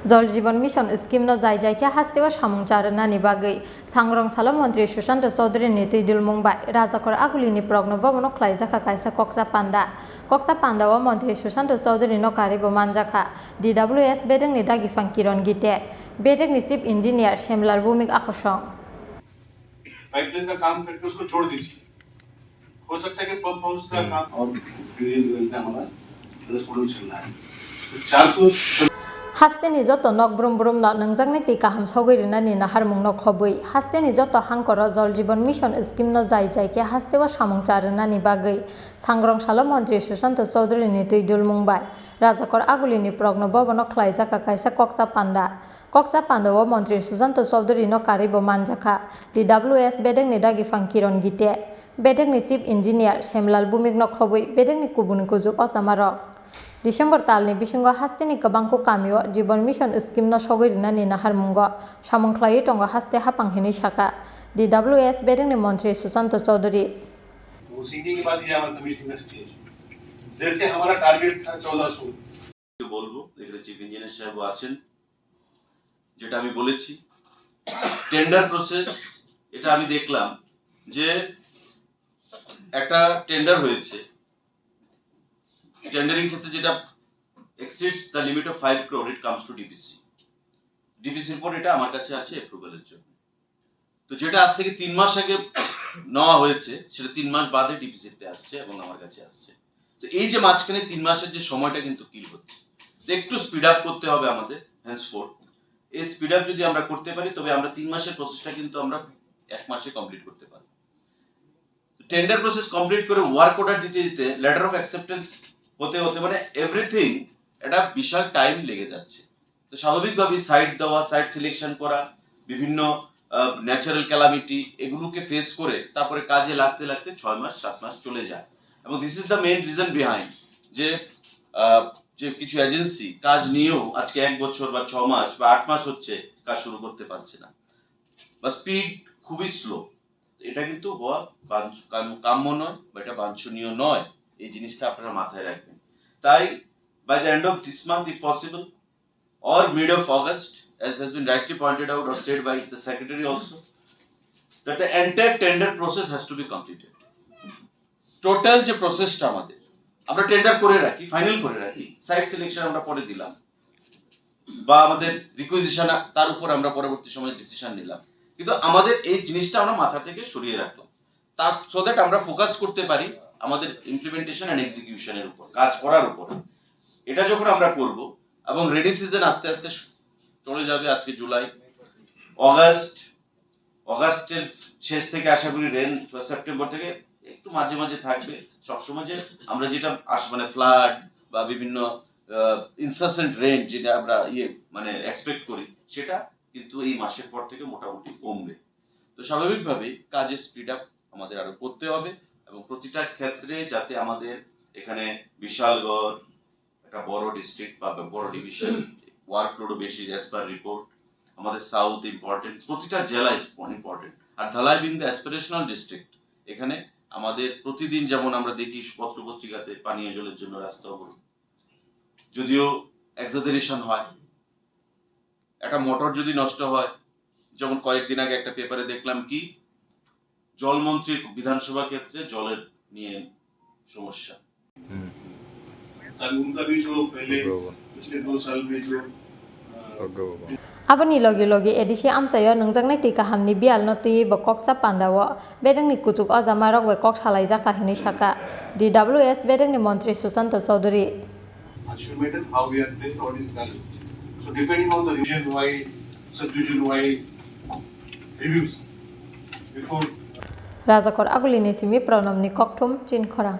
जल जीवन mission scheme न जाय जायखे हास्तेवा सामुं चारनानि बागै सांग्रां सालो मंत्री सुशांत चौधुरी नि तैदुल मुंबाय राजाखर आगुलिनि प्रग्न भवन ख्लाइजाखा कायसा कक्चा पांडा व मंत्री सुशांत चौधुरी न कारिबो मानजाखा DWS बेदंनि दागिफां किरण गीते बेदंनि चीफ इंजीनियर शेमलाल भूमिक आकर्षण पाइपलाइन का काम करके उसको जोड़ दीजिए। हो सकता है कि पंप हाउस का काम और हमारा 10 करोड़ चल रहा है। 400 हास्तेनि जत नक ब्रुम ब्रुम न नंजांनि ति काहाम सगैरिनानि नाहारमुं न खबै हास्तेनि जत हांकर जल जीवन मिशन स्कीम न जाय जायखे हास्तेवा सामुं चारनानि बागै सांग्रां सालो मंत्री सुशांत चौधुरी नि तैदुल मुंबाय राजाखर आगुलिनि प्रग्न भवन ख्लाइजाखा कायसा कक्चा पांडा व मंत्री सुशांत चौधुरी न कारिबो मानजाखा DWS बेदंनि दागिफां किरण गीते बेदंनि चीफ इंजीनियर शेमलाल भूमिक न खबै बेदंनि कुबुनि कुजुक Ojamarok December talni bisingo hasteni kabangko kamio Jeevan mission scheme no sogirinaनि naharmungo samungklai tongo haste hapanghini saka DWS बेदंनि मंत्री सुशांत चौधरी वो सीधी की बात ये हमारा कमिटी में स्टेज जैसे हमारा टारगेट था 1400 বলবো এখানে চিফ ইঞ্জিনিয়ার সাহেব আছেন যেটা আমি বলেছি টেন্ডার প্রসেস এটা আমি দেখলাম যে একটা টেন্ডার হয়েছে টেন্ডারিং ক্ষেত্রে যেটা exceeds the limit of 5 crore it comes to DPC এর পর এটা আমার কাছে আছে অ্যাপ্রুভালের জন্য তো যেটা আজ থেকে 3 মাস আগে নেওয়া হয়েছে সেটা 3 মাস বাদে ডিপিসি তে আসছে এবং আমার কাছে আসছে তো এই যে মাঝখানে 3 মাসের যে সময়টা কিন্তু কিল হচ্ছে একটু স্পিড আপ করতে হবে আমাদের হেন্সফোর্থ এই স্পিড আপ যদি আমরা করতে পারি তবে আমরা 3 মাসের প্রসেসটা কিন্তু আমরা 1 মাসে কমপ্লিট করতে পারব টেন্ডার প্রসেস কমপ্লিট করে ওয়ার্ক অর্ডার দিতে দিতে লেটার অফ অ্যাকসেপ্টেন্স হতে মানে এভরিথিং এটা বিশাল টাইম লেগে যাচ্ছে তো স্বাভাবিকভাবে সাইট দেওয়া সাইট সিলেকশন করা বিভিন্ন ন্যাচারাল ক্যালামিটি এগুলোকে ফেস করে তারপরে কাজে লাগতে 6 মাস 7 মাস চলে যায় এবং this is the main reason behind যে কিছু এজেন্সি কাজ নিয়েও আজকে 1 বছর বা 6 মাস বা 8 মাস হচ্ছে কাজ শুরু করতে পারছে না বা স্পিড খুবই স্লো এটা কিন্তু হওয়া কাম্য নয় বা এটা বাঞ্ছনীয় নয় এই জিনিসটা আপনারা মাথায় রাখবেন তাই by the end of this month if possible or mid of August as has been rightly pointed out or said by the secretary also that the entire tender process has to be completed total যে প্রসেসটা আমাদের আমরা tender করে রাখি final করে রাখি site selection আমরা পরে দিলাম বা আমাদের রিকুইজিশন তার উপর আমরা পরবর্তী সময়ে ডিসিশন নিলাম কিন্তু আমাদের এই জিনিসটা আমরা মাথা থেকে সরিয়ে রাখলাম তার সো দ্যাট আমরা ফোকাস করতে পারি আমাদের ইমপ্লিমেন্টেশন এন্ড এক্সিকিউশনের উপর কাজ করার উপর এটা যখন আমরা করব এবং রেডি সিজন আস্তে আস্তে চলে যাবে আজকে জুলাই অগাস্টের শেষ থেকে আশা করি রেন সেপ্টেম্বর থেকে একটু মাঝে মাঝে থাকবে সবসময় যে আমরা যেটা মানে ফ্লাড বা বিভিন্ন ইনসেসেন্ট রেন যেটা আমরা মানে এক্সপেক্ট করি সেটা কিন্তু এই মাসের পর থেকে মোটামুটি কমবে তো স্বাভাবিকভাবে কাজের স্পিড আপ আমাদের আরো করতে হবে এবং প্রতিটা ক্ষেত্রে যাতে আমাদের এখানে বিশালগড় একটা বড় ডিস্ট্রিক্ট বা বড় ডিভিশন ওয়ার্কলোডও বেশি অ্যাজ পার রিপোর্ট আমাদের সাউথ ইম্পর্টেন্ট প্রতিটা জেলা ইম্পর্টেন্ট আর Dhalai being the aspirational district এখানে আমাদের প্রতিদিন যেমন আমরা দেখি পত্রিকাতে পানীয় জলের জন্য রাস্তা অবরোধ যদিও এক্সাজারেশন হয় একটা মোটর যদি নষ্ট হয় যেমন কয়েকদিন আগে একটা পেপারে দেখলাম কি জলমন্ত্রীর বিধানসভা ক্ষেত্রে জলের নিয়ে সমস্যা उनका भी जो पहले पिछले 2 साल में जो Abani logi edisi amsayo nungjangnai ti kahamni bial no ti bo koksa pandawo bedangni Kwchuk Ojamarok we kok Khlaikha hini saka DWS bedangni मंत्री Sushanta Chowdhury measured how we are placed all these balanced so depending on the region wise subdivision wise reviews before Rajakor agulini chimi pranamni kokthum chin Khorang